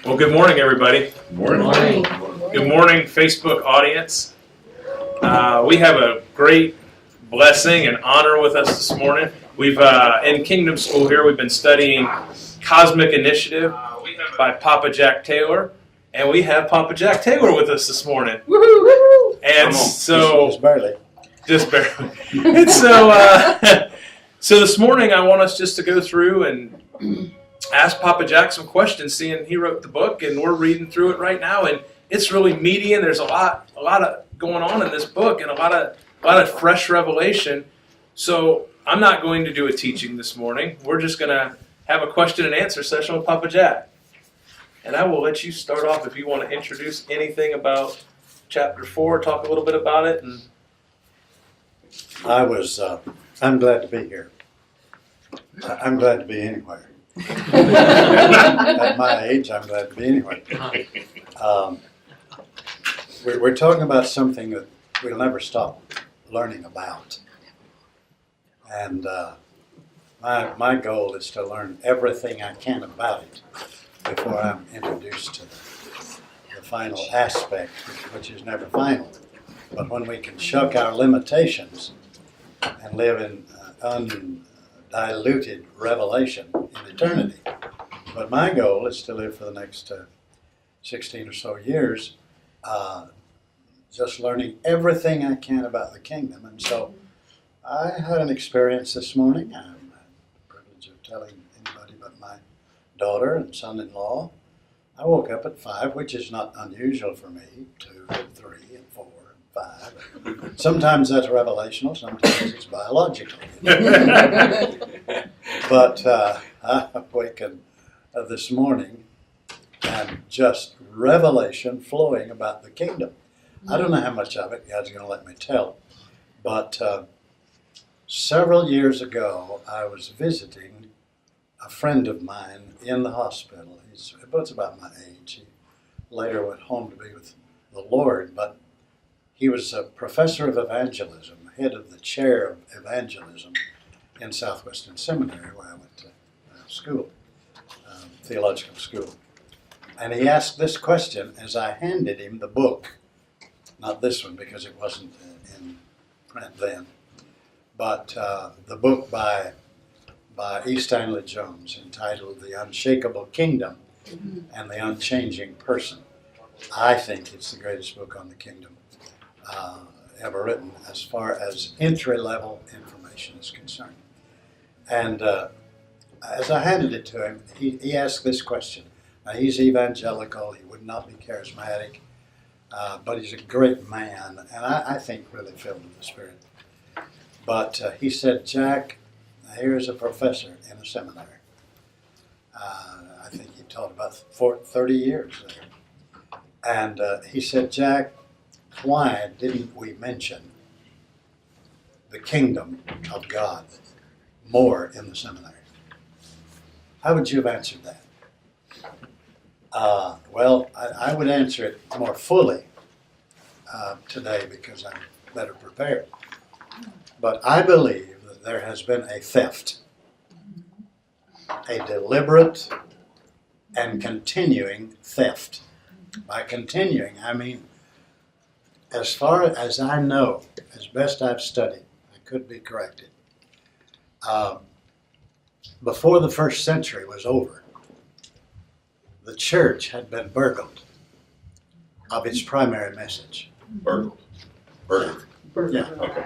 Well, good morning, everybody. Morning. Good morning, Facebook audience. We have a great blessing and honor with us this morning. We've in Kingdom School here, we've been studying Cosmic Initiative by Papa Jack Taylor, and we have Papa Jack Taylor with us this morning. And so, just barely. And so this morning, I want us just to go through and ask Papa Jack some questions, seeing he wrote the book, and we're reading through it right now, and it's really meaty, and there's a lot of going on in this book, and a lot of fresh revelation. So I'm not going to do a teaching this morning. We're just going to have a question and answer session with Papa Jack, and I will let you start off if you want to introduce anything about chapter 4, talk a little bit about it. And I'm glad to be here. I'm glad to be anywhere. At my age, I'm glad to be anywhere. We're talking about something that we'll never stop learning about. And my goal is to learn everything I can about it before I'm introduced to the final aspect, which is never final. But when we can shuck our limitations and live in undiluted revelation in eternity. But my goal is to live for the next 16 or so years just learning everything I can about the kingdom. And so I had an experience this morning. I had the privilege of telling anybody but my daughter and son-in-law. I woke up at 5, which is not unusual for me, 2 and 3 and 4 and 5. Sometimes that's revelational, sometimes it's biological. But I awakened this morning and just revelation flowing about the kingdom. I don't know how much of it God's going to let me tell, but several years ago I was visiting a friend of mine in the hospital. He's about my age. He later went home to be with the Lord, but he was a professor of evangelism, head of the chair of evangelism in Southwestern Seminary, where I went to school, theological school. And he asked this question as I handed him the book, not this one because it wasn't in print then, but the book by E. Stanley Jones entitled The Unshakable Kingdom and the Unchanging Person. I think it's the greatest book on the kingdom ever written as far as entry-level information is concerned. And as I handed it to him, he asked this question. Now, he's evangelical, he would not be charismatic, but he's a great man, and I think really filled with the Spirit. But he said, Jack, here's a professor in a seminary. I think he taught about 30 years there. And he said, Jack, why didn't we mention the kingdom of God more in the seminary? How would you have answered that? Well, I would answer it more fully today because I'm better prepared. But I believe that there has been a theft, a deliberate and continuing theft. By continuing, I mean, as far as I know, as best I've studied, I could be corrected, before the first century was over, the church had been burgled of its primary message. Burgled. Yeah. Okay.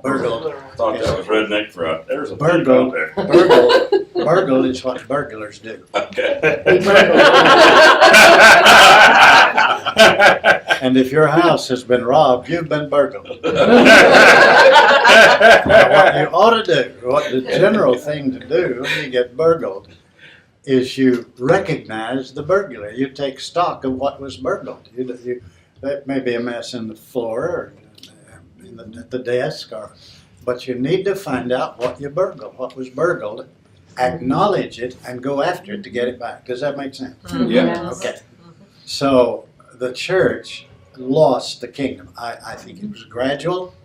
Burgled. Thought that was redneck for a. There's a Burgled. out there. Burgled is what burglars do. Okay. And if your house has been robbed, you've been burgled. Now, what you ought to do, what the general thing to do when you get burgled, is you recognize the burglar. You take stock of what was burgled. That may be a mess in the floor or at the desk, but you need to find out what you burgled, what was burgled, acknowledge it, and go after it to get it back. Does that make sense? Yeah. Okay. So the church lost the kingdom. I think it was gradual.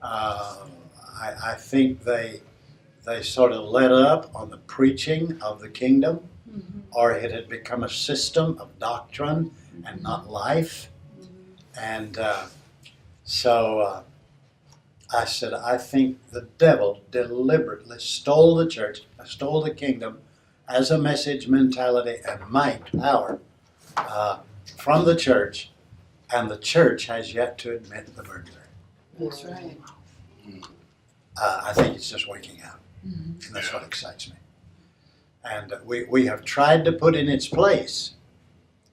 I think they sort of let up on the preaching of the kingdom. or it had become a system of doctrine and not life. And so I said, I think the devil deliberately stole the church, stole the kingdom as a message mentality and might, power from the church, and the church has yet to admit the burglary. That's right. I think it's just waking up, and that's what excites me. And we have tried to put in its place,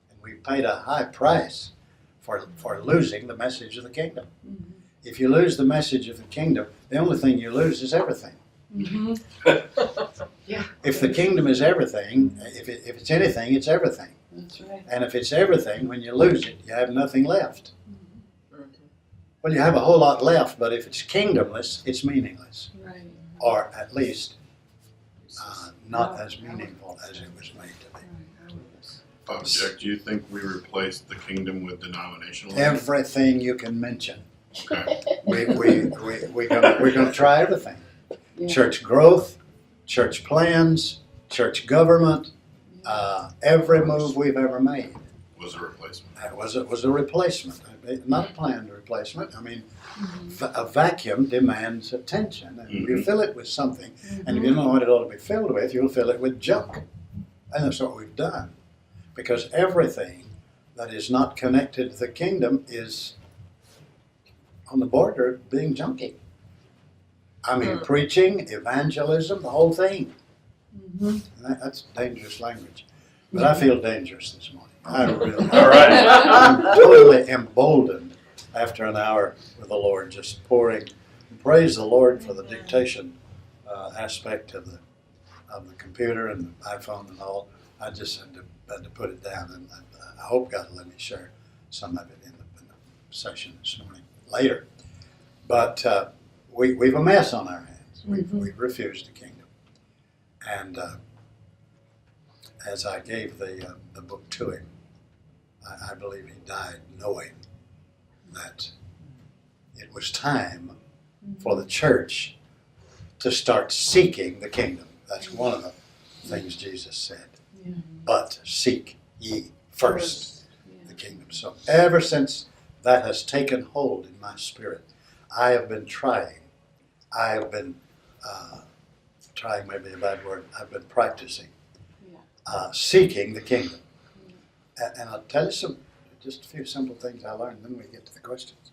and we've paid a high price for losing the message of the kingdom. If you lose the message of the kingdom, the only thing you lose is everything. Yeah. If the kingdom is everything, if it's anything, it's everything. That's right. And if it's everything, when you lose it, you have nothing left. Well, you have a whole lot left, but if it's kingdomless, it's meaningless. Right. Or at least not as meaningful as it was made to be. Jack, do you think we replaced the kingdom with denominationalism? Everything you can mention. Okay. We're gonna try everything. Yeah. Church growth, church plans, church government, every move we've ever made. Was a replacement. Was a replacement, not a planned replacement. I mean, a vacuum demands attention, and you fill it with something, and if you don't know what it ought to be filled with, you'll fill it with junk. And that's what we've done. Because everything that is not connected to the kingdom is on the border of being junky. I mean, preaching, evangelism, the whole thing. And that's dangerous language. But I feel dangerous this morning. I really All right. I'm totally emboldened after an hour with the Lord, just pouring. Praise the Lord for the dictation aspect of the computer and the iPhone and all. I just had to put it down, and I hope God will let me share some of it in the session this morning later. But we've a mess on our hands. We've refused the kingdom, and as I gave the book to him, I believe he died knowing that it was time for the church to start seeking the kingdom. That's one of the things Jesus said. Yeah. But seek ye first the kingdom. So ever since that has taken hold in my spirit, I have been trying. I have been trying, maybe a bad word. I've been practicing seeking the kingdom. And I'll tell you just a few simple things I learned, then we get to the questions.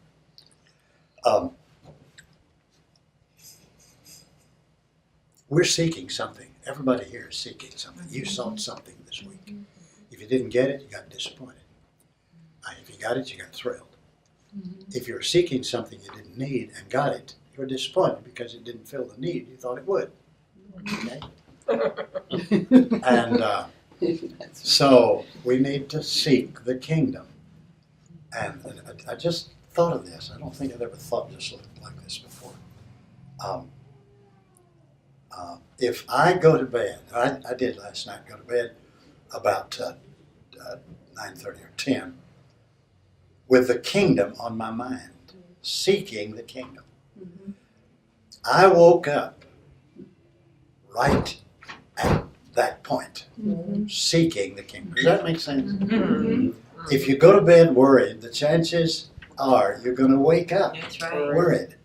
We're seeking something. Everybody here is seeking something. You sought something this week. If you didn't get it, you got disappointed. If you got it, you got thrilled. If you're seeking something you didn't need and got it, you were disappointed because it didn't fill the need you thought it would. Okay? And so we need to seek the kingdom. And I just thought of this. I don't think I'd ever thought just like this before. If I go to bed, I did last night go to bed about 9:30 or 10 with the kingdom on my mind, seeking the kingdom. I woke up right at that point, seeking the kingdom. Does that make sense? If you go to bed worried, the chances are you're going to wake up That's right. worried.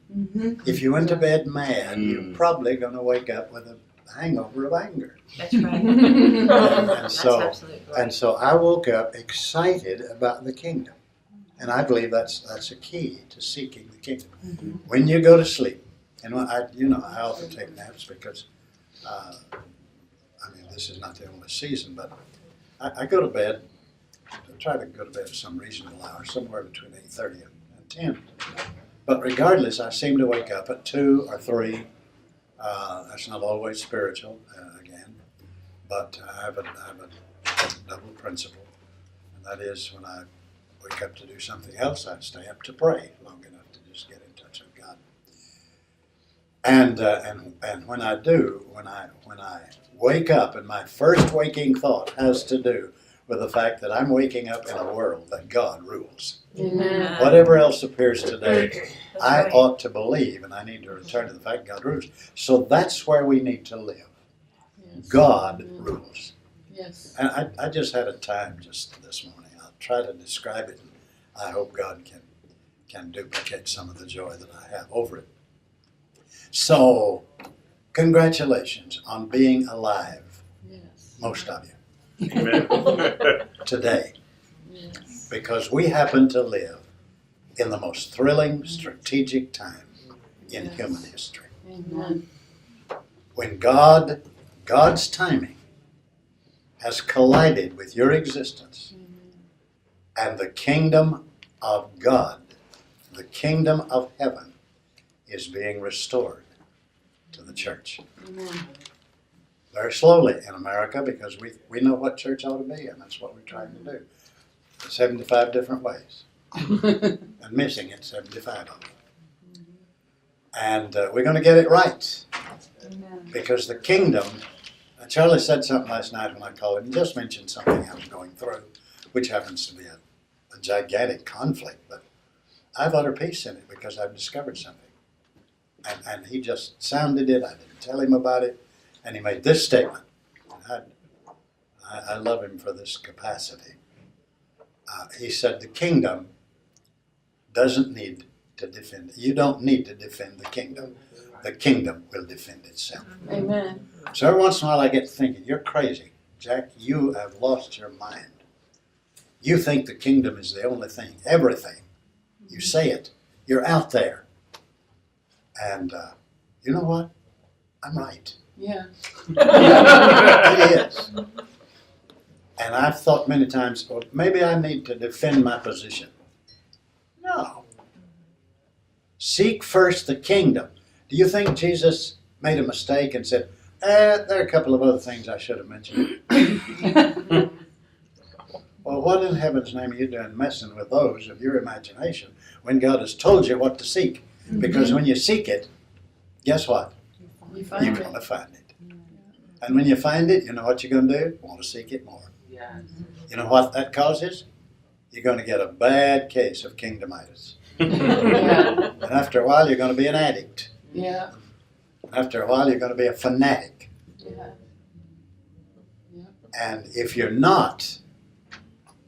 If you went to bed mad, you're probably going to wake up with a hangover of anger. That's right. And That's so, absolutely right. and so I woke up excited about the kingdom. And I believe that's a key to seeking the kingdom. When you go to sleep, and I often take naps because, this is not the only season, but I go to bed, I try to go to bed at some reasonable hour, somewhere between 8:30 and 10. But regardless, I seem to wake up at 2 or 3. That's not always spiritual, again, but I have a double principle, and that is when I wake up to do something else, I stay up to pray long enough to just get in touch with God. And when I do, when I wake up, and my first waking thought has to do with the fact that I'm waking up in a world that God rules. Amen. Whatever else appears today, That's I right. ought to believe, and I need to return to the fact God rules. So that's where we need to live. Yes. God rules. Yes. And I just had a time just this morning. I'll try to describe it, and I hope God can duplicate some of the joy that I have over it. So, congratulations on being alive, Yes. most of you, Amen. today, Yes. because we happen to live in the most thrilling, strategic time in Yes. human history. Amen. When God's timing has collided with your existence, and the kingdom of God, the kingdom of heaven, is being restored to the church. Amen. Very slowly in America, because we know what church ought to be, and that's what we're trying to do. 75 different ways, and missing it 75 of them. And we're going to get it right, because the kingdom, Charlie said something last night when I called him, he just mentioned something I was going through, which happens to be a gigantic conflict, but I've utter peace in it because I've discovered something. And he just sounded it, I didn't tell him about it, and he made this statement. I love him for this capacity. He said, the kingdom doesn't need to defend it. You don't need to defend the kingdom. The kingdom will defend itself. Amen. So every once in a while I get thinking, you're crazy. Jack, you have lost your mind. You think the kingdom is the only thing, everything. You say it. You're out there. And you know what? I'm right. Yeah. It is. And I've thought many times, well, maybe I need to defend my position. No. Seek first the kingdom. Do you think Jesus made a mistake and said, there are a couple of other things I should have mentioned? Well, what in heaven's name are you doing messing with those of your imagination when God has told you what to seek? Because when you seek it, guess what? You find You're it. going to find it. And when you find it, you know what you're going to do? Want to seek it more. Yeah. You know what that causes? You're going to get a bad case of kingdomitis. Yeah. And after a while, you're going to be an addict. Yeah. And after a while, you're going to be a fanatic. Yeah. And if you're not,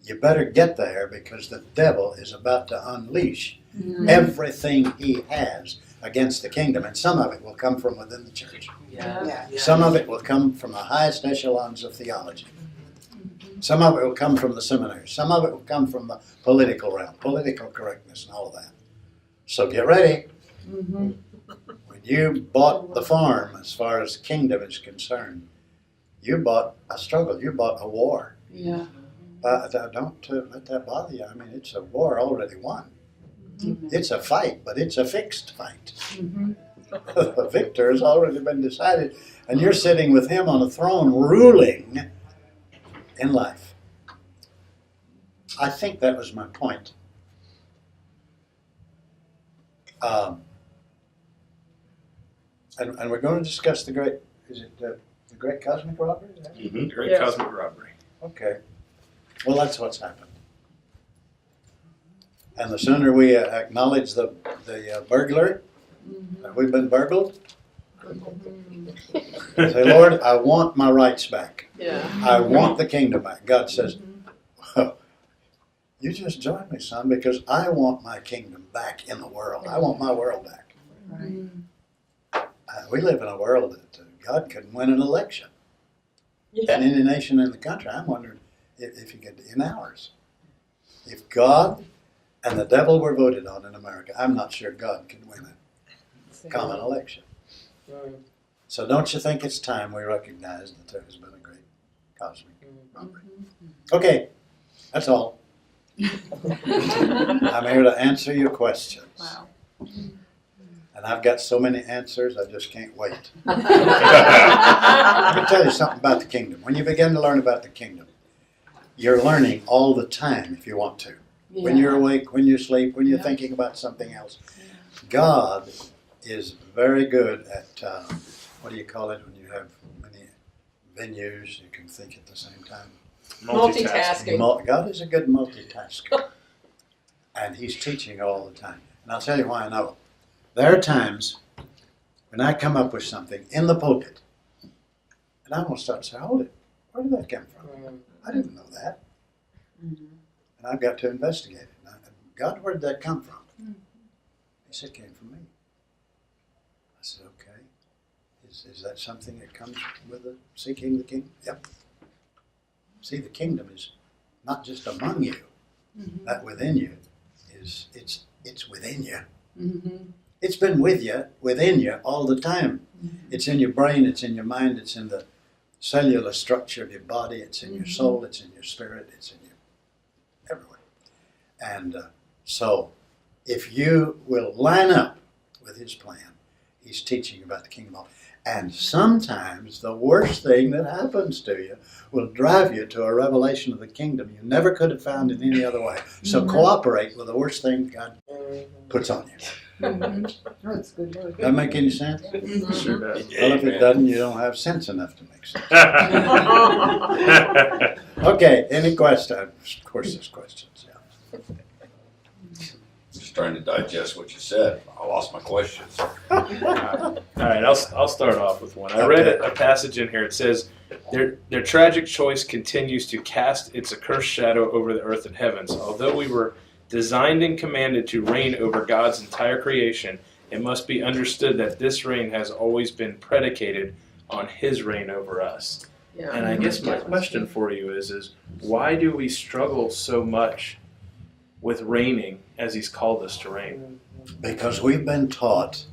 you better get there, because the devil is about to unleash everything he has against the kingdom. And some of it will come from within the church. Yeah. Some of it will come from the highest echelons of theology. Some of it will come from the seminaries. Some of it will come from the political realm, political correctness and all of that. So get ready. Mm-hmm. When you bought the farm, as far as kingdom is concerned, you bought a struggle. You bought a war. Yeah. Don't let that bother you. I mean, it's a war already won. It's a fight, but it's a fixed fight. Mm-hmm. The victor has already been decided, and you're sitting with him on a throne ruling in life. I think that was my point. And we're going to discuss the great, is it the great cosmic robbery? Is that- Great Yes. cosmic robbery. Okay. Well, that's what's happened. And the sooner we acknowledge the burglar, that we've been burgled, say, Lord, I want my rights back. Yeah. I want the kingdom back. God says, well, you just join me, son, because I want my kingdom back in the world. I want my world back. Right. We live in a world that God could win an election. Yeah. In any nation in the country, I'm wondering if you could, in ours. If God and the devil were voted on in America, I'm not sure God could win a common election. So don't you think it's time we recognize that there has been a great cosmic robbery? Okay, that's all. I'm here to answer your questions. Wow. And I've got so many answers, I just can't wait. Let me tell you something about the kingdom. When you begin to learn about the kingdom, you're learning all the time if you want to. When you're awake, when you sleep, when you're Yeah. thinking about something else. God is very good at, what do you call it when you have many venues, you can think at the same time. Multitasking. God is a good multitasker. And he's teaching all the time. And I'll tell you why I know. There are times when I come up with something in the pulpit, and I'm going to start and say, hold it. Where did that come from? I didn't know that. Mhm. And I've got to investigate it. And God, where did that come from? He said, it came from me. I said, okay. Is that something that comes with the seeking the kingdom? Yep. See, the kingdom is not just among you. Mhm. That within you is, it's within you. Mhm. It's been with you, within you all the time. It's in your brain, it's in your mind, it's in the cellular structure of your body, it's in your soul, it's in your spirit, it's in you everywhere. And so, if you will line up with his plan, he's teaching you about the kingdom of. And sometimes the worst thing that happens to you will drive you to a revelation of the kingdom you never could have found in any other way. So cooperate with the worst thing God puts on you. Mhm. Oh, that's good. Really Does good. that make any sense? Sure does. Well, if it doesn't, you don't have sense enough to make sense. Okay, any questions? Of course, there's questions. Yeah. Just trying to digest what you said. I lost my questions. All right, I'll start off with one. I read a passage in here. It says, their tragic choice continues to cast its accursed shadow over the earth and heavens. Although we were designed and commanded to reign over God's entire creation, it must be understood that this reign has always been predicated on his reign over us. Yeah. And I guess my question for you is why do we struggle so much with reigning as he's called us to reign? Because we've been taught,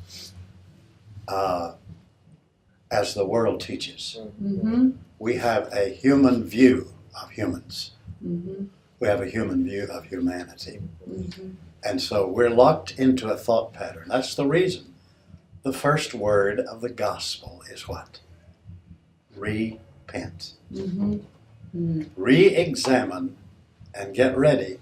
as the world teaches, Mhm. we have a human view of humans. Mhm. We have a human view of humanity. Mhm. And so we're locked into a thought pattern. That's the reason. The first word of the gospel is what? Repent. Mhm. Re-examine and get ready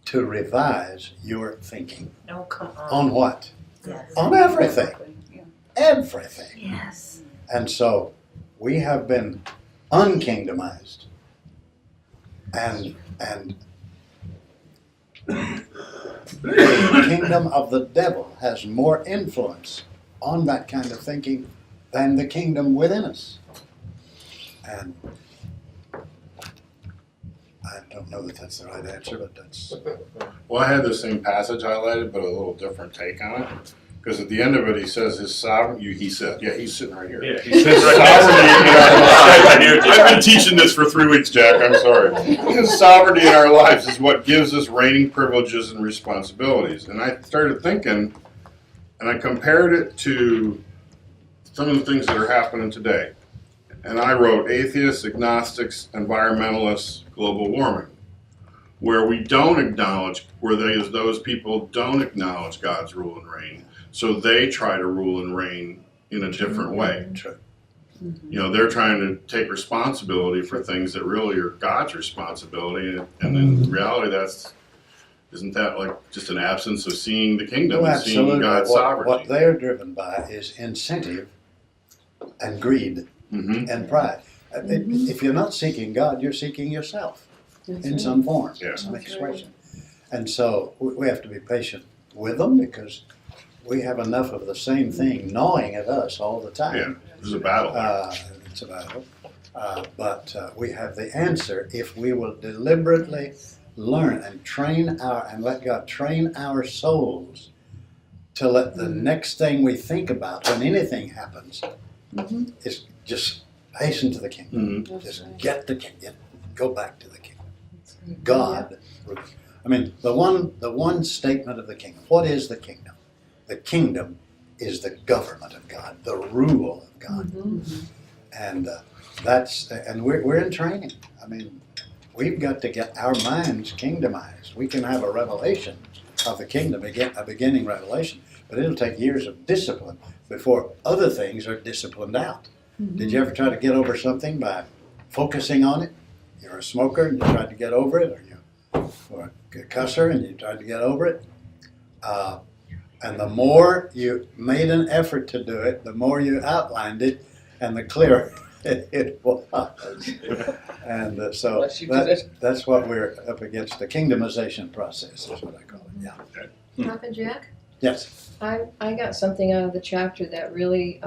to revise your thinking. Oh, come on. On what? Yes. On everything. Yeah. Everything. Yes. And so we have been unkingdomized. And the kingdom of the devil has more influence on that kind of thinking than the kingdom within us. And I don't know that that's the right answer, but that's... Well, I had the same passage highlighted, but a little different take on it. Because at the end of it, he says his sovereignty, he said, yeah, he's sitting right here. Yeah, he says right Sovereignty in our next lives. I've been teaching this for 3 weeks, Jack. I'm sorry. His sovereignty in our lives is what gives us reigning privileges and responsibilities. And I started thinking, and I compared it to some of the things that are happening today. And I wrote atheists, agnostics, environmentalists, global warming, where we don't acknowledge, where those people don't acknowledge God's rule and reign. So they try to rule and reign in a different way. True. You know, they're trying to take responsibility for things that really are God's responsibility, and in reality, isn't that like just an absence of seeing the kingdom Oh, and seeing absolutely. God's What sovereignty? they're driven by is incentive and greed Mm-hmm. and pride. If you're not seeking God, you're seeking yourself That's in right. some form, Yeah. some expression. And so we have to be patient with them because we have enough of the same thing gnawing at us all the time. Yeah, there's a battle. It's a battle. But we have the answer if we will deliberately learn and let God train our souls to let the next thing we think about when anything happens Mhm. is just hasten to the kingdom. Mhm. Just get the kingdom. Go back to the kingdom. God. I mean, the one statement of the kingdom. What is the kingdom? The kingdom is the government of God, the rule of God, Mhm. and we're in training. I mean, we've got to get our minds kingdomized. We can have a revelation of the kingdom, a beginning revelation, but it'll take years of discipline before other things are disciplined out. Did you ever try to get over something by focusing on it? You're a smoker and you tried to get over it, or a cusser and you tried to get over it. And the more you made an effort to do it, the more you outlined it, and the clearer it was. And so Unless you did it. that's what we're up against, the kingdomization process is what I call it, yeah. Papa Jack, Yes. I got something out of the chapter that really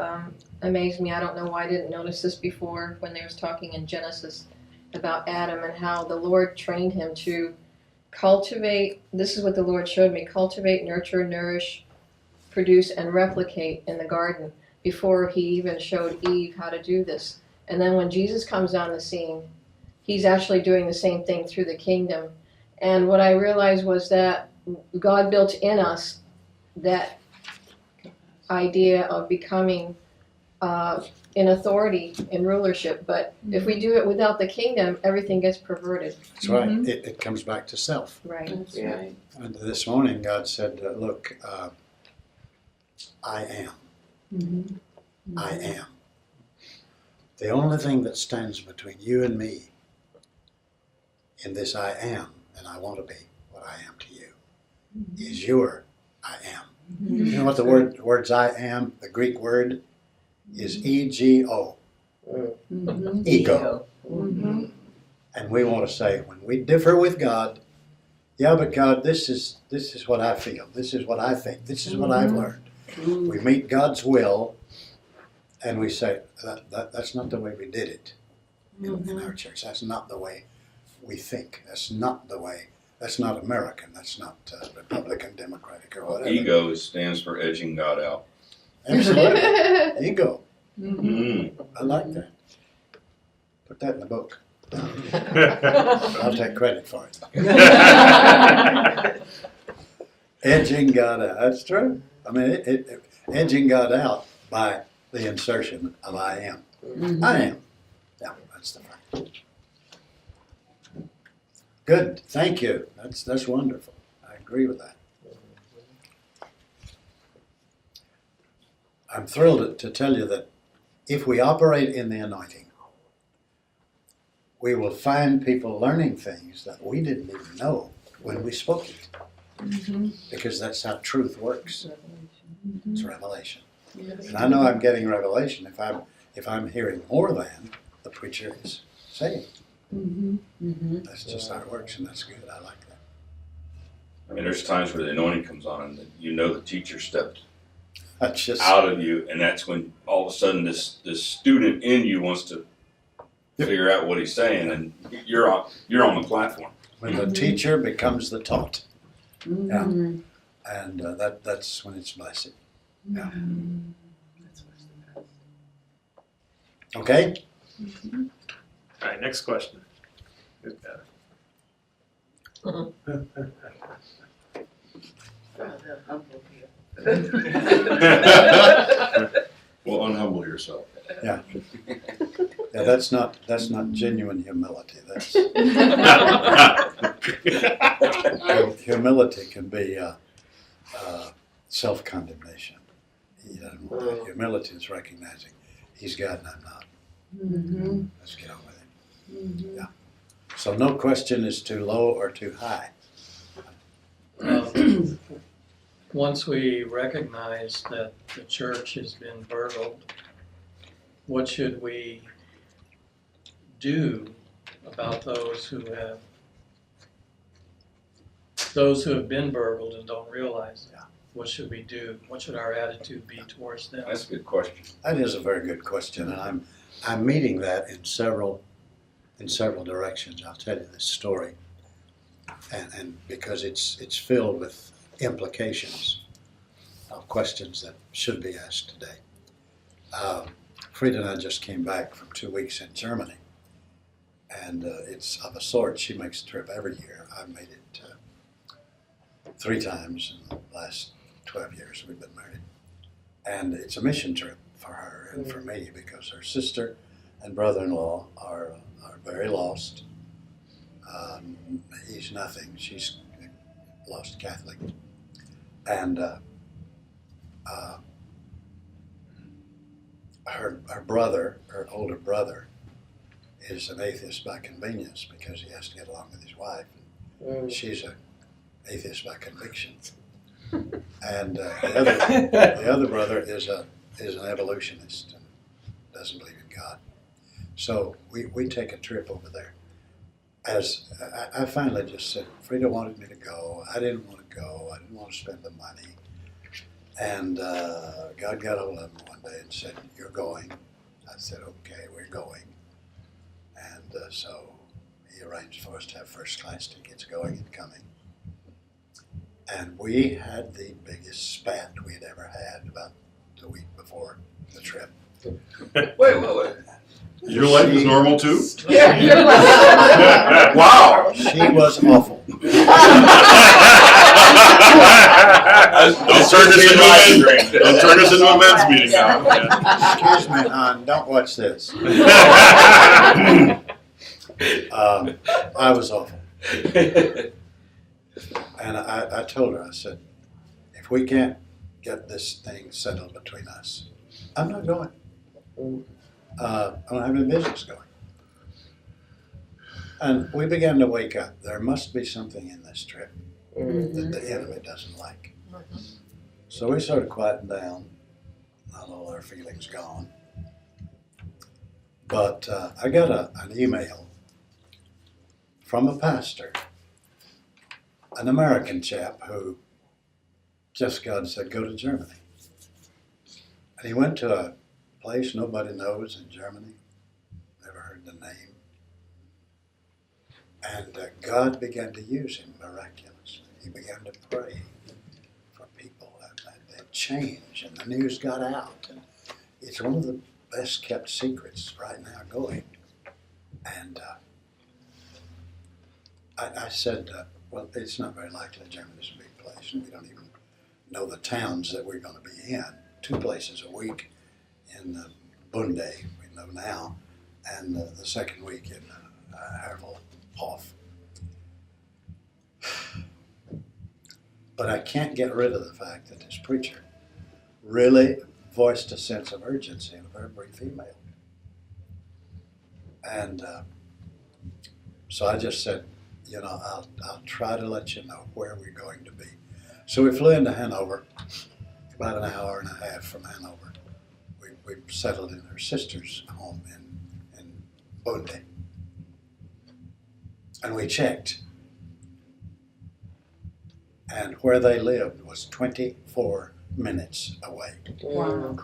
amazed me. I don't know why I didn't notice this before when they was talking in Genesis about Adam and how the Lord trained him to cultivate. This is what the Lord showed me: cultivate, nurture, nourish, produce, and replicate in the garden before he even showed Eve how to do this. And then when Jesus comes on the scene, he's actually doing the same thing through the kingdom. And what I realized was that God built in us that idea of becoming in authority, in rulership. But if we do it without the kingdom, everything gets perverted. That's right. It comes back to self. Right. That's Yeah. right. And this morning, God said, look, I am. Mhm. I am. The only thing that stands between you and me in this I am, and I want to be what I am to you, is your I am. Mhm. You know what the words I am, the Greek word, is E-G-O, Mhm. ego. Mhm. And we want to say, when we differ with God, yeah, but God, this is what I feel, this is what I think, this is what I've learned. We meet God's will, and we say, that's not the way we did it in our church. That's not the way we think. That's not the way. That's not American. That's not Republican, Democratic, or whatever. Ego stands for edging God out. Absolutely. Ego. Mm. I like that. Put that in the book. I'll take credit for it. Edging God out. That's true. I mean, edging God out by the insertion of I am. I am. Yeah, that's the fact. Good. Thank you. That's wonderful. I agree with that. I'm thrilled to tell you that if we operate in the anointing, we will find people learning things that we didn't even know when we spoke it. Because that's how truth works. It's revelation. And I know I'm getting revelation if I'm hearing more than the preacher is saying. That's just how it works, and that's good. I like that. I mean, there's times where the anointing comes on and you know the teacher stepped That's just out of you, and that's when all of a sudden this student in you wants to figure out what he's saying, and you're on the platform. when the teacher becomes the taught, Mhm. and that's when it's blessed. Yeah. Okay. All right, next question. Who's got it? Well, unhumble yourself. Yeah, that's not genuine humility. That's humility can be self-condemnation. He doesn't want that. Humility is recognizing he's God and I'm not. Mhm. Let's get on with it. Yeah. So no question is too low or too high. Once we recognize that the church has been burgled, what should we do about those who have been burgled and don't realize it? What should we do? What should our attitude be towards them? That's a good question. That is a very good question, and I'm meeting that in several directions. I'll tell you this story, and because it's filled with implications of questions that should be asked today. Frida and I just came back from 2 weeks in Germany, and it's of a sort. She makes a trip every year. I've made it 3 times in the last 12 years we've been married. And it's a mission trip for her and for me because her sister and brother-in-law are very lost. He's nothing. She's a lost Catholic. And her brother, her older brother, is an atheist by convenience because he has to get along with his wife. She's an atheist by conviction. And the other brother is an evolutionist and doesn't believe in God. So we take a trip over there. As I finally just said, Frida wanted me to go. I didn't want to go. I didn't want to spend the money. And God got hold of him one day and said, "You're going." I said, "Okay, we're going." And so he arranged for us to have first class tickets going and coming. And we had the biggest spat we'd ever had about the week before the trip. Wait. Your life is normal too? Yeah, you're like. Wow. She was awful. Don't turn this into a men's meeting now. Excuse me, hon, don't watch this. I was awful. And I told her, I said, if we can't get this thing settled between us, I'm not going. I don't have any business going. And we began to wake up. There must be something in this trip that the enemy doesn't like. So we started quieting down, not all our feelings gone. But I got an email from a pastor, an American chap who just God said, go to Germany. And he went to a place nobody knows in Germany, never heard the name. And God began to use him miraculously. He began to pray for people, and they changed, and the news got out. And it's one of the best kept secrets right now going. And I said, well, it's not very likely Germany's a big place, and we don't even know the towns that we're going to be in. 2 places a week in Bunde, we know now, and the second week in Hervelhof. But I can't get rid of the fact that this preacher really voiced a sense of urgency in a very brief email. And so I just said, you know, I'll try to let you know where we're going to be. So we flew into Hanover, about an hour and a half from Hanover. We settled in her sister's home in Bunde. And we checked. And where they lived was 24 minutes away. Wow.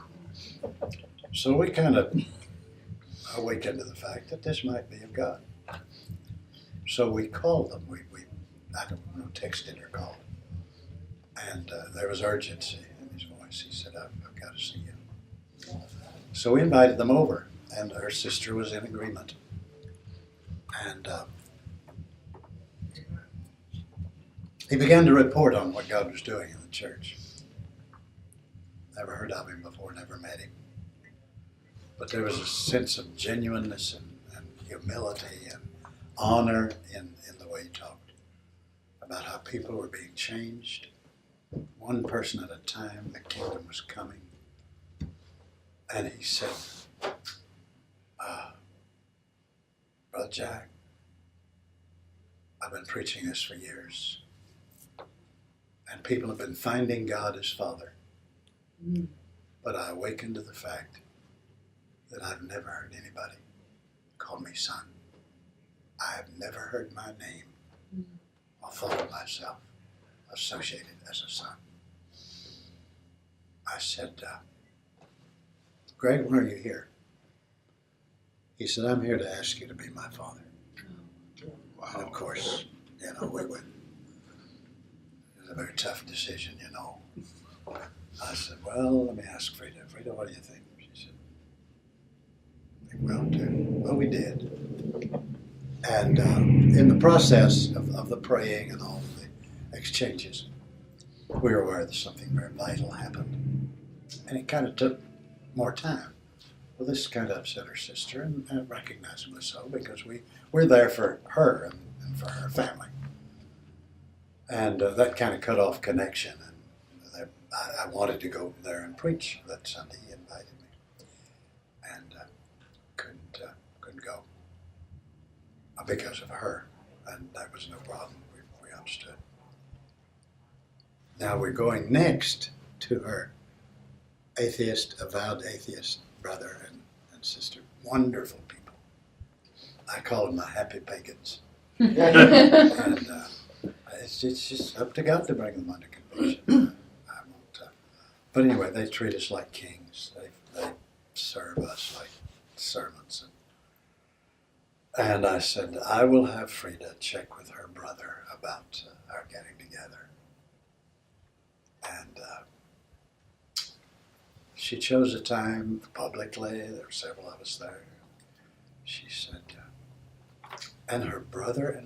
So we kind of awakened to the fact that this might be of God. So we called them. We I don't know, texted or called. And there was urgency in his voice. He said, I've got to see you. So we invited them over, and her sister was in agreement. And he began to report on what God was doing in the church. Never heard of him before, never met him. But there was a sense of genuineness and humility and honor in the way he talked about how people were being changed. One person at a time, the kingdom was coming. And he said, Brother Jack, I've been preaching this for years. And people have been finding God as Father. But I awakened to the fact that I've never heard anybody call me son. I have never heard my name or thought of myself associated as a son. I said, Greg, why are you here? He said, I'm here to ask you to be my father. Wow. And of course, you know, we went. It was a very tough decision, you know. I said, well, let me ask Frida. Frida, what do you think? She said, I think we'll do. Well, we did. And in the process of the praying and all of the exchanges, we were aware that something very vital happened. And it kind of took more time. Well, this kind of upset her sister, and recognizably so, because we're there for her and for her family. And that kind of cut off connection. And I wanted to go there and preach that Sunday. He invited me. And couldn't go because of her. And that was no problem. We understood. Now we're going next to her avowed atheist brother and sister. Wonderful people. I call them my happy pagans. And it's just up to God to bring them under conviction. I won't But anyway, they treat us like kings. They serve us like servants. And I said, I will have Frida check with her brother about our getting together. And she chose a time publicly. There were several of us there. She said, and her brother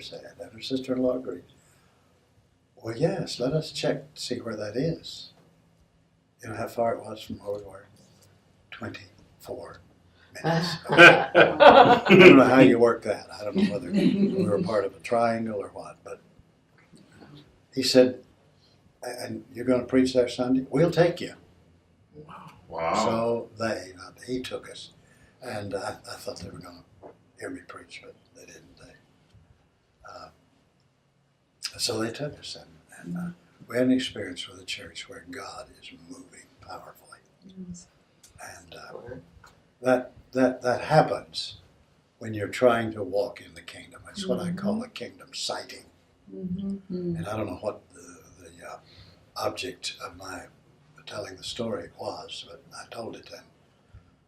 said, and her sister-in-law agreed. Well, yes, let us check to see where that is. You know how far it was from where we were? 24 minutes. I don't know how you work that. I don't know whether we were part of a triangle or what, but he said, and you're going to preach there Sunday? We'll take you. Wow. So he took us. And I thought they were going to hear me preach, but they didn't. So they took us, and we had an experience with a church where God is moving powerfully. And that happens when you're trying to walk in the kingdom. It's what I call a kingdom sighting. And I don't know what the object of my telling the story was, but I told it, and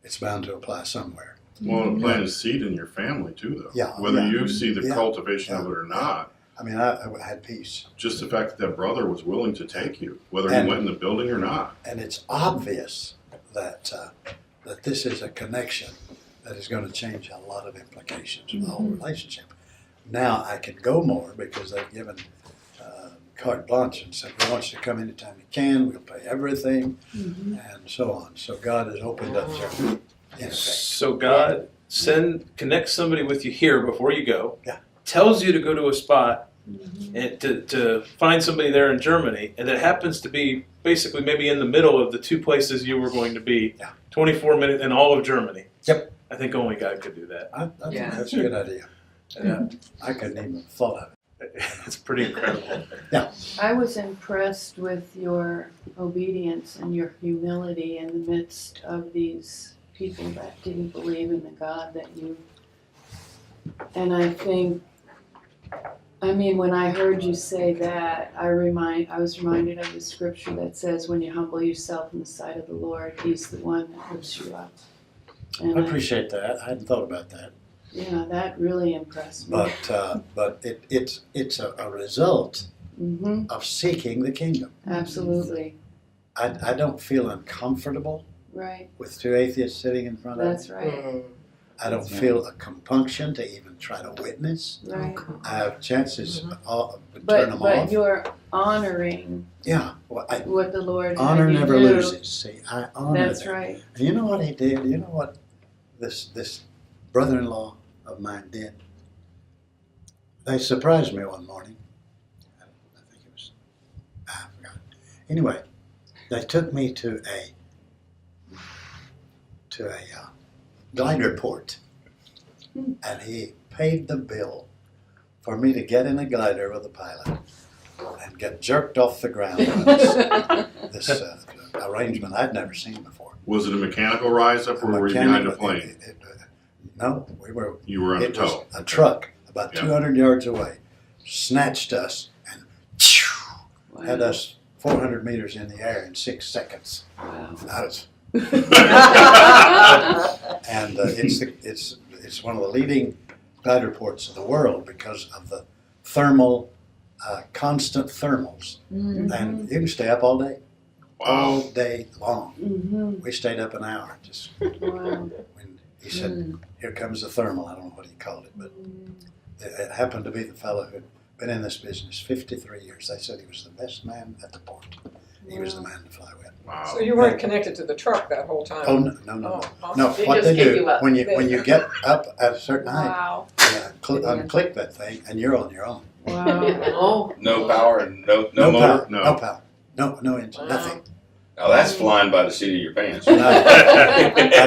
it's bound to apply somewhere. Well, it plants a seed in your family too, though. Yeah. Whether you see the Yeah. cultivation of it or not, I mean, I had peace. just the fact that that brother was willing to take you, whether And- he went in the building or not. And it's obvious that that this is a connection that is going to change a lot of implications of the whole relationship. Now I can go more because they've given carte blanche and said, we want you to come anytime you can, we'll pay everything, and so on. So God has opened up their in effect. So God connects somebody with you here before you go. Yeah. Tells you to go to a spot and to find somebody there in Germany, and it happens to be basically maybe in the middle of the two places you were going to be. Yeah. 24 minutes in all of Germany. Yep. I think only God could do that. I think Yeah. that's a good idea. Yeah. I couldn't even have thought of it. It's pretty incredible. I was impressed with your obedience and your humility in the midst of these people that didn't believe in the God that you. And I think, I mean, when I heard you say that, I was reminded of the scripture that says, when you humble yourself in the sight of the Lord, He's the one that lifts you up. And I appreciate that. I hadn't thought about that. yeah, that really impressed me. But it's a result Mm-hmm. of seeking the kingdom. Absolutely. I don't feel uncomfortable Right. with two atheists sitting in front of me. That's right. I don't feel a compunction to even try to witness. Right. I have chances to turn But them off. you're honoring Yeah, well, what the Lord honor had you never do. loses. See, I honor That's them. right. And you know what he did? You know what this brother-in-law of mine did? They surprised me one morning. I think it was, I forgot. Anyway, they took me to a glider port, and he paid the bill for me to get in a glider with a pilot and get jerked off the ground on this arrangement I'd never seen before. Was it a mechanical rise up, or were you behind the plane? No, we were. You were on the It was toe. a truck about Yeah. 200 yards away, snatched us and Wow. had us 400 meters in the air in 6 seconds. Wow. That was, and it's one of the leading glider ports of the world because of the thermal, constant thermals, and you can stay up all day, all Wow. day long. Mm-hmm. We stayed up an hour just Wow. when he said, "Here comes the thermal." I don't know what he called it, but it happened to be the fellow who'd been in this business 53 years. They said he was the best man at the port. He was the man to fly with. Wow. So you weren't connected to the truck that whole time? Oh no! Oh, No, awesome. what they just gave do you up. when you get up at a certain height, Wow. unclick that thing, and you're on your own. Wow. Oh. No power and no motor. power, No. no power, no engine, Wow. nothing. Now that's flying by the seat of your pants. I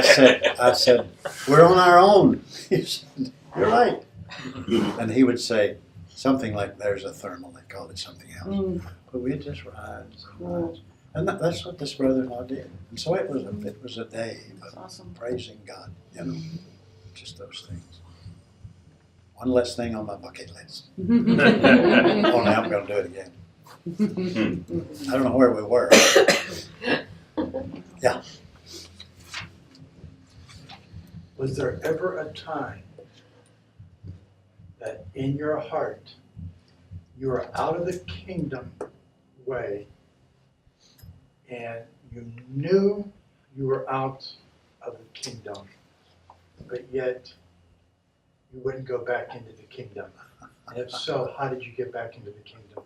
said, we're on our own. He said, you're right. And he would say something like, "There's a thermal." They called it something else, Mm. but we'd just rise and Cool. rise. And that's what this brother-in-law did. And so it was a day That's of awesome. praising God. You know, just those things. One less thing on my bucket list. Only I'm going to do it again. I don't know where we were. Was there ever a time that in your heart you were out of the kingdom way and you knew you were out of the kingdom, but yet you wouldn't go back into the kingdom? And if so, how did you get back into the kingdom?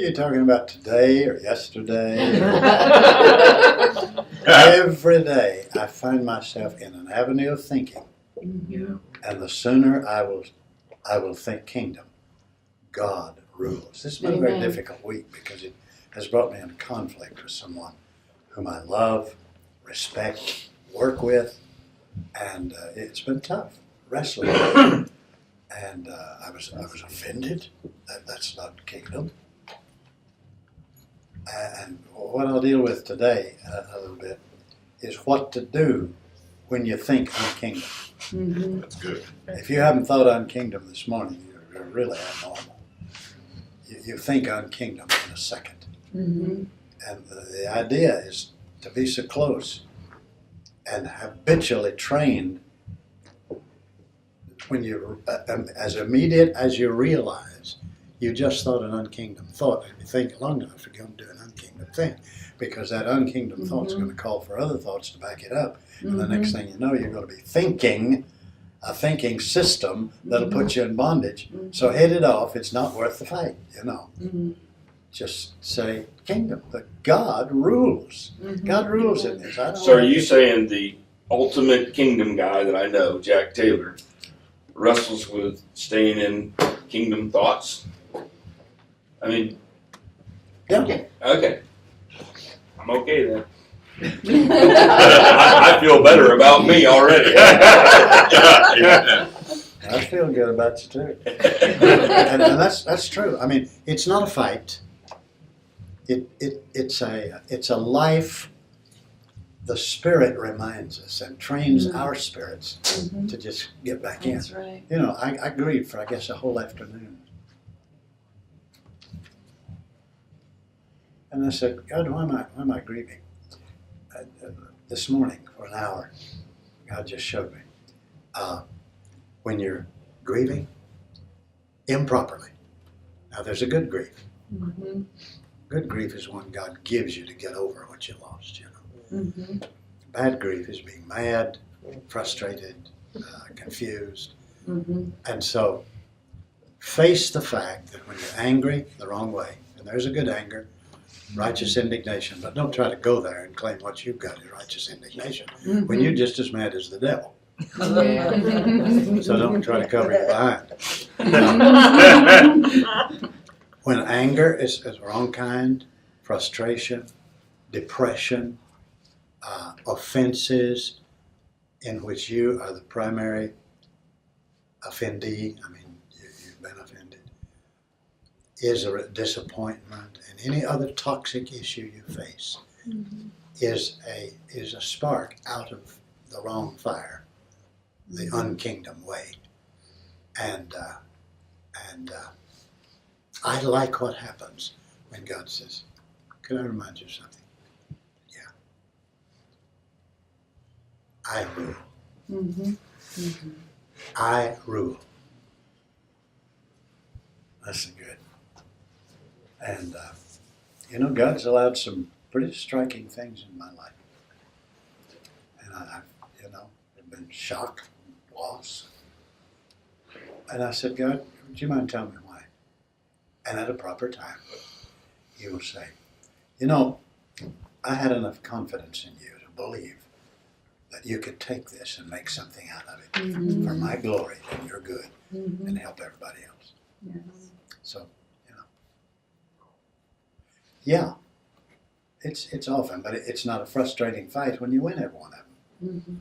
You're talking about today or yesterday? Or every day I find myself in an avenue of thinking, and the sooner I will think kingdom, God rules. This has been a very Amen. difficult week because it has brought me into conflict with someone whom I love, respect, work with, and it's been tough, wrestling with it. And I was offended. That's not kingdom. And what I'll deal with today a little bit is what to do when you think on kingdom. Mm-hmm. That's good. If you haven't thought on kingdom this morning, you're really abnormal. You think on kingdom in a second. Mm-hmm. And the idea is to be so close and habitually trained when you, as immediate as you realize you just thought an unkingdom thought, and you think long enough, you're going to do an unkingdom thing, because that unkingdom thought's going to call for other thoughts to back it up, and the next thing you know, you're going to be thinking a thinking system that'll put you in bondage. So head it off. It's not worth the fight, you know. Mm-hmm. Just say kingdom, but God rules. God rules in this. I don't So are like you it. saying the ultimate kingdom guy that I know, Jack Taylor, wrestles with staying in kingdom thoughts? I mean, Yeah. okay. I'm okay then. I feel better about me already. I feel good about you too. And that's true. I mean, it's not a fight. It's a life. The Spirit reminds us and trains our spirits to just get back in. That's right. You know, I grieved for I guess a whole afternoon, and I said, God, why am I grieving? This morning for an hour, God just showed me. When you're grieving improperly. Now there's a good grief. Mm-hmm. Good grief is one God gives you to get over what you lost, you know. Mm-hmm. Bad grief is being mad, frustrated, confused. Mm-hmm. And so face the fact that when you're angry the wrong way, and there's a good anger, righteous indignation, but don't try to go there and claim what you've got is righteous indignation when you're just as mad as the devil. So don't try to cover your behind. When anger is the wrong kind, frustration, depression, offenses in which you are the primary offendee, I mean, you've been offended, is a disappointment, and any other toxic issue you face is a spark out of the wrong fire, the unkingdom way. And I like what happens when God says, can I remind you of something? Yeah. I rule. Mm-hmm. Mm-hmm. I rule. That's good. And, you know, God's allowed some pretty striking things in my life. And I've been shock, loss. And I said, God, would you mind telling me why? And at a proper time, He will say, you know, I had enough confidence in you to believe that you could take this and make something out of it for my glory and your good and help everybody else. Yes. So, you know, yeah, it's often, but it's not a frustrating fight when you win every one of them. Mm-hmm.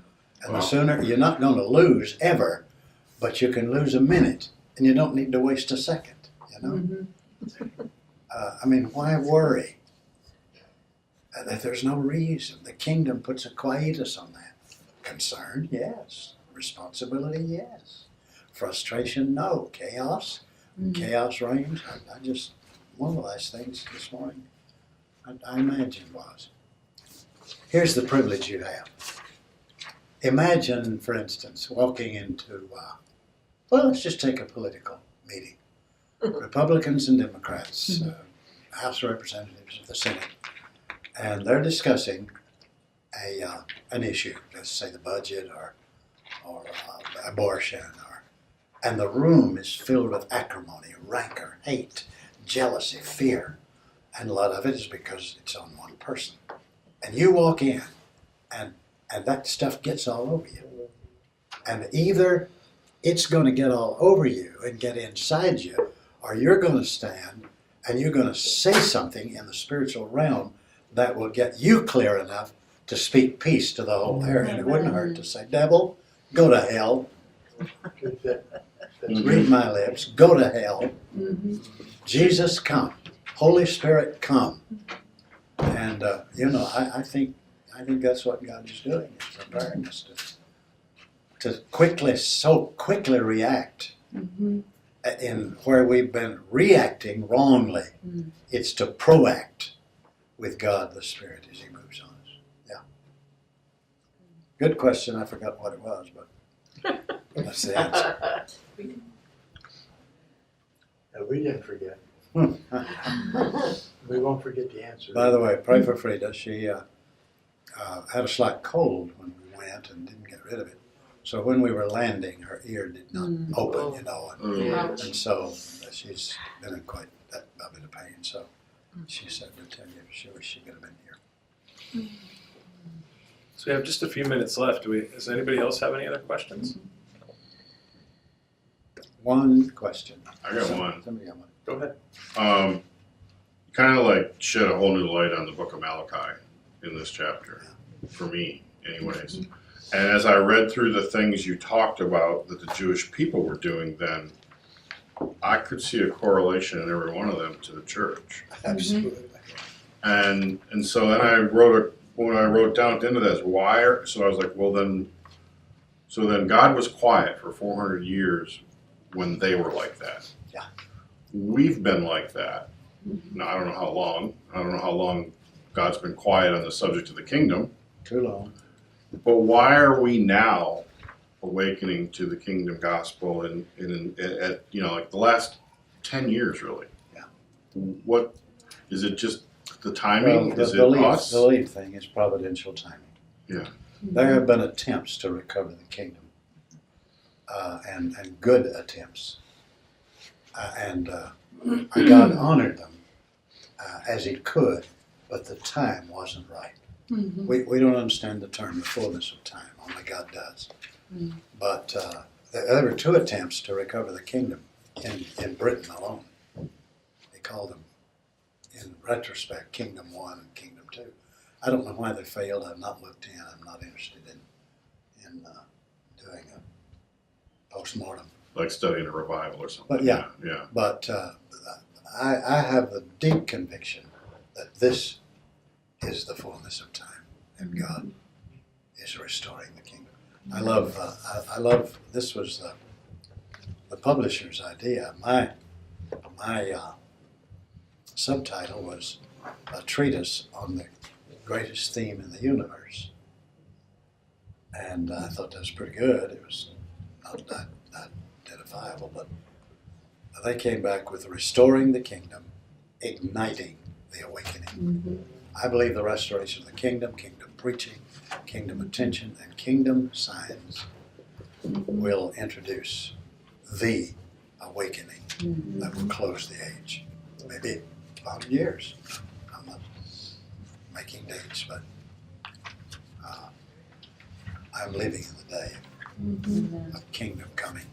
And the sooner, you're not going to lose ever, but you can lose a minute, and you don't need to waste a second, you know? Mm-hmm. I mean, why worry? That there's no reason. The kingdom puts a quietus on that. Concern, yes. Responsibility, yes. Frustration, no. Chaos, chaos reigns. I just, one of the last things this morning I imagined was, here's the privilege you have. Imagine, for instance, walking into, well, let's just take a political meeting. Republicans and Democrats, House of Representatives of the Senate, and they're discussing an issue, let's say the budget or abortion, and the room is filled with acrimony, rancor, hate, jealousy, fear, and a lot of it is because it's on one person. And you walk in, and that stuff gets all over you. And either it's going to get all over you and get inside you, or you're going to stand and you're going to say something in the spiritual realm that will get you clear enough to speak peace to the whole area. And it wouldn't hurt to say, devil, go to hell. Read my lips, go to hell. Jesus, come. Holy Spirit, come. And, I think that's what God is doing, is preparing us to so quickly react in where we've been reacting wrongly. It's to proact with God the Spirit as He moves on us. Yeah. Good question. I forgot what it was, but that's the answer. We didn't forget. We won't forget the answer. By the way, pray for Frida. She had a slight cold when we went and didn't get rid of it. So when we were landing, her ear did not open, and so she's been in quite a bit of pain. So she said to tell you she wished she could have been here. So we have just a few minutes left. Does anybody else have any other questions? One question. I got one. Somebody got one. Go ahead. Kind of like shed a whole new light on the book of Malachi in this chapter, for me anyways. And as I read through the things you talked about that the Jewish people were doing then, I could see a correlation in every one of them to the church. Absolutely. And so then when I wrote down at the end of this, so I was like, well then God was quiet for 400 years when they were like that. Yeah. We've been like that. Now, I don't know how long. I don't know how long God's been quiet on the subject of the kingdom. Too long. But why are we now awakening to the kingdom gospel at like the last 10 years, really? Yeah. What, is it just the timing? Well, is it us? the lead thing is providential timing. Yeah. There have been attempts to recover the kingdom, and good attempts. God honored them as He could, but the time wasn't right. We don't understand the term, the fullness of time. Only God does. But there were two attempts to recover the kingdom in Britain alone. They called them, in retrospect, Kingdom 1 and Kingdom 2. I don't know why they failed. I've not looked in. I'm not interested in doing a post-mortem. Like studying a revival or something. But yeah. But I have the deep conviction that this is the fullness of time, and God is restoring the kingdom. I love. This was the publisher's idea. My subtitle was a treatise on the greatest theme in the universe, and I thought that was pretty good. It was not identifiable, but they came back with restoring the kingdom, igniting the awakening. I believe the restoration of the kingdom preaching, kingdom attention, and kingdom signs will introduce the awakening that will close the age. Maybe 100 years. I'm not making dates, but I'm living in the day of kingdom coming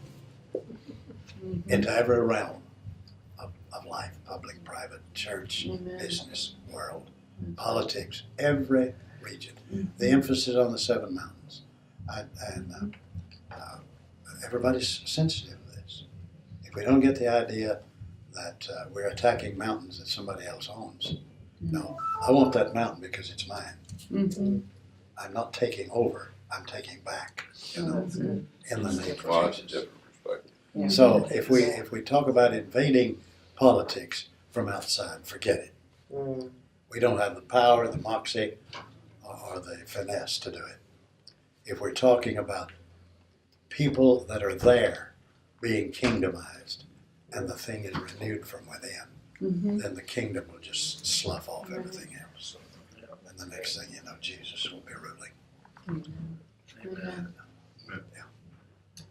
into every realm of life, public, private, church, business, world, politics, every region. The emphasis on the 7 mountains. Everybody's sensitive to this. If we don't get the idea that we're attacking mountains that somebody else owns, no, I want that mountain because it's mine. I'm not taking over, I'm taking back, in the name Well, of that's a Jesus. different perspective. Yeah. So if we talk about invading politics from outside, forget it. We don't have the power, the moxie, or the finesse to do it. If we're talking about people that are there being kingdomized and the thing is renewed from within, Mhm. then the kingdom will just slough off everything else. And the next thing you know, Jesus will be ruling. Amen.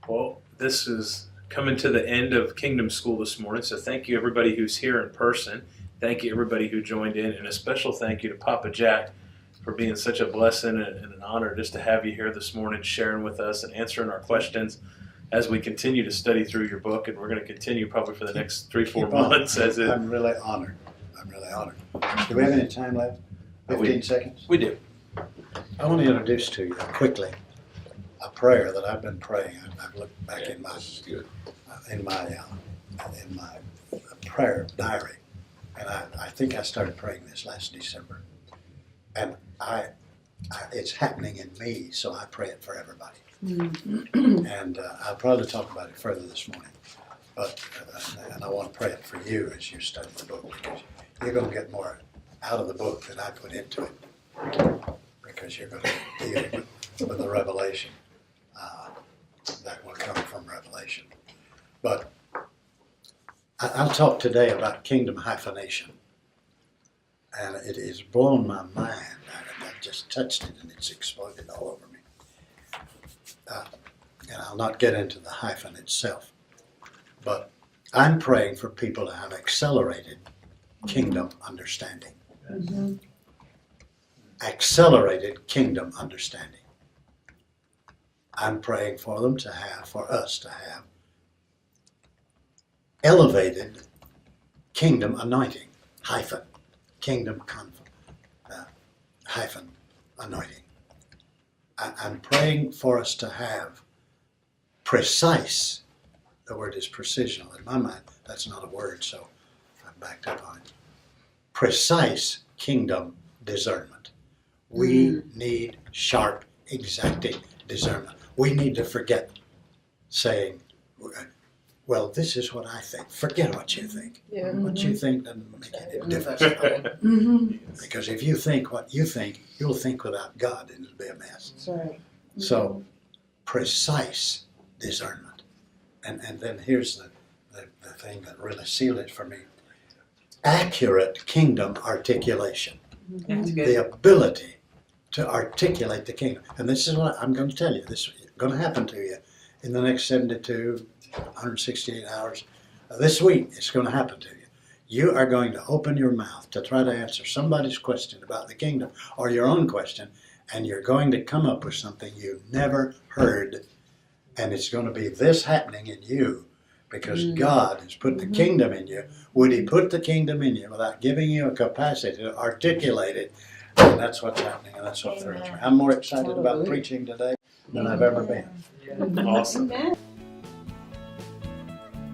Well, this is coming to the end of Kingdom School this morning, so thank you everybody who's here in person. Thank you everybody who joined in, and a special thank you to Papa Jack for being such a blessing and an honor just to have you here this morning, sharing with us and answering our questions as we continue to study through your book, and we're going to continue probably for the next 3-4 Keep on. months as it. I'm really honored. I'm really honored. Do we have any time left? 15 seconds? We do. I want to introduce to you quickly a prayer that I've been praying. I've looked back in my This is good. in my prayer diary, and I think I started praying this last December, and it's happening in me, so I pray it for everybody. And I'll probably talk about it further this morning, but and I want to pray it for you as you study the book, because you're going to get more out of the book than I put into it, because you're going to deal with the revelation that will come from Revelation. But I'll talk today about kingdom hyphenation, and it has blown my mind. I've just touched it and it's exploded all over me. And I'll not get into the hyphen itself, but I'm praying for people to have accelerated kingdom understanding. Mhm. Accelerated kingdom understanding. I'm praying for them to have, for us to have, elevated kingdom anointing, hyphen, kingdom hyphen anointing. I'm praying for us to have precise, the word is precisional. In my mind, that's not a word, so I've backed up on it. Precise kingdom discernment. We need sharp, exacting discernment. We need to forget saying, well, this is what I think. Forget what you think. Yeah. What you think doesn't make any difference. Mhm. Because if you think what you think, you'll think without God and it'll be a mess. That's right. So, precise discernment. And then here's the thing that really sealed it for me. Accurate kingdom articulation. That's The good. ability to articulate the kingdom. And this is what I'm going to tell you. This is going to happen to you in the next 72, 168 hours. This week, it's going to happen to you. You are going to open your mouth to try to answer somebody's question about the kingdom or your own question, and you're going to come up with something you never heard. And it's going to be this happening in you because God has put the kingdom in you. Would He put the kingdom in you without giving you a capacity to articulate it? And that's what's happening, and that's what thrills me. I'm more excited about Hallelujah. preaching today than I've ever been. Awesome.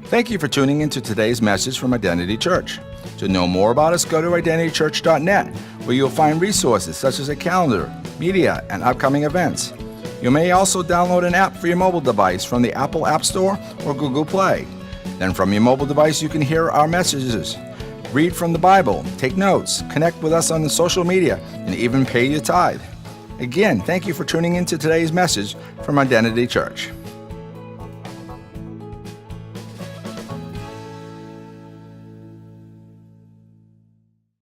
Thank you for tuning into today's message from Identity Church. To know more about us, go to identitychurch.net, where you'll find resources such as a calendar, media, and upcoming events. You may also download an app for your mobile device from the Apple App Store or Google Play. Then from your mobile device, you can hear our messages, read from the Bible, take notes, connect with us on the social media, and even pay your tithe. Again, thank you for tuning into today's message from Identity Church.